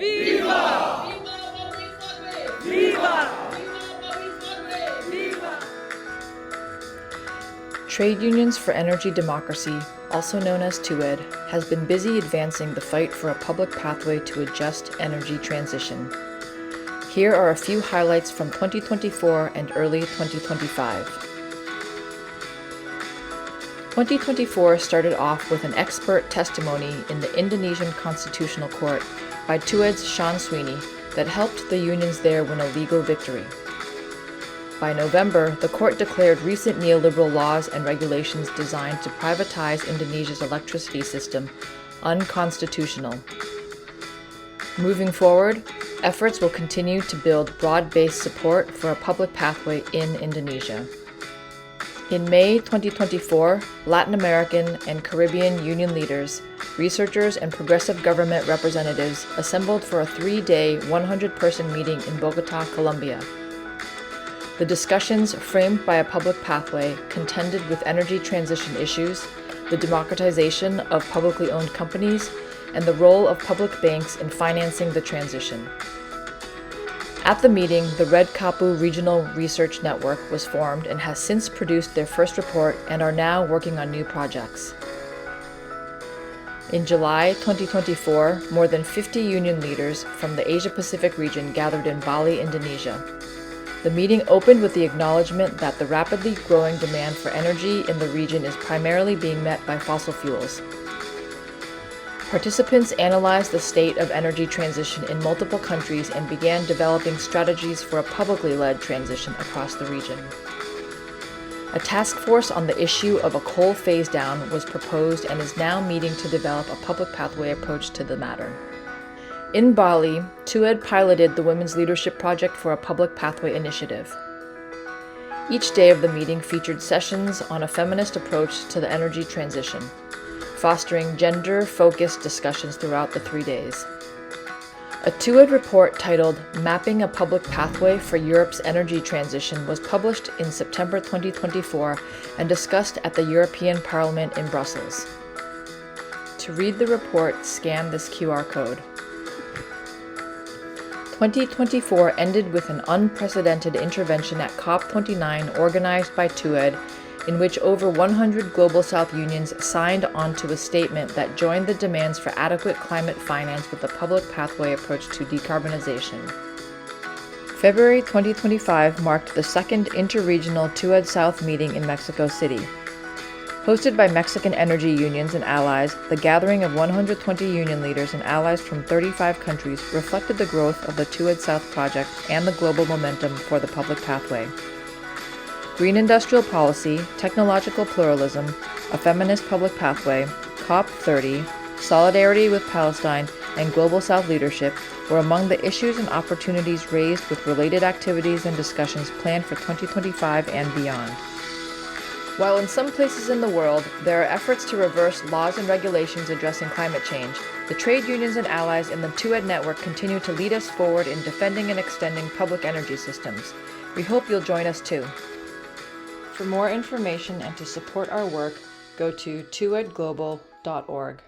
Viva! Viva! Viva! Trade Unions for Energy Democracy, also known as TUED, has been busy advancing the fight for a public pathway to a just energy transition. Here are a few highlights from 2024 and early 2025. 2024 started off with an expert testimony in the Indonesian Constitutional Court by TUED's Sean Sweeney that helped the unions there win a legal victory. By November, the court declared recent neoliberal laws and regulations designed to privatize Indonesia's electricity system unconstitutional. Moving forward, efforts will continue to build broad-based support for a public pathway in Indonesia. In May 2024, Latin American and Caribbean union leaders, researchers, and progressive government representatives assembled for a 3-day, 100-person meeting in Bogota, Colombia. The discussions, framed by a public pathway, contended with energy transition issues, the democratization of publicly owned companies, and the role of public banks in financing the transition. At the meeting, the Red Kapu Regional Research Network was formed and has since produced their first report and are now working on new projects. In July 2024, more than 50 union leaders from the Asia-Pacific region gathered in Bali, Indonesia. The meeting opened with the acknowledgement that the rapidly growing demand for energy in the region is primarily being met by fossil fuels. Participants analyzed the state of energy transition in multiple countries and began developing strategies for a publicly led transition across the region. A task force on the issue of a coal phase-down was proposed and is now meeting to develop a public pathway approach to the matter. In Bali, TUED piloted the Women's Leadership Project for a Public Pathway initiative. Each day of the meeting featured sessions on a feminist approach to the energy transition, fostering gender-focused discussions throughout the 3 days. A TUED report titled Mapping a Public Pathway for Europe's Energy Transition was published in September 2024 and discussed at the European Parliament in Brussels. To read the report, scan this QR code. 2024 ended with an unprecedented intervention at COP29 organized by TUED, in which over 100 Global South unions signed onto a statement that joined the demands for adequate climate finance with a public pathway approach to decarbonization. February 2025 marked the second interregional TUED South meeting in Mexico City. Hosted by Mexican energy unions and allies, the gathering of 120 union leaders and allies from 35 countries reflected the growth of the TUED South project and the global momentum for the public pathway. Green industrial policy, technological pluralism, a feminist public pathway, COP30, solidarity with Palestine, and Global South leadership were among the issues and opportunities raised with related activities and discussions planned for 2025 and beyond. While in some places in the world, there are efforts to reverse laws and regulations addressing climate change, the trade unions and allies in the TUED network continue to lead us forward in defending and extending public energy systems. We hope you'll join us too. For more information and to support our work, go to tuedglobal.org.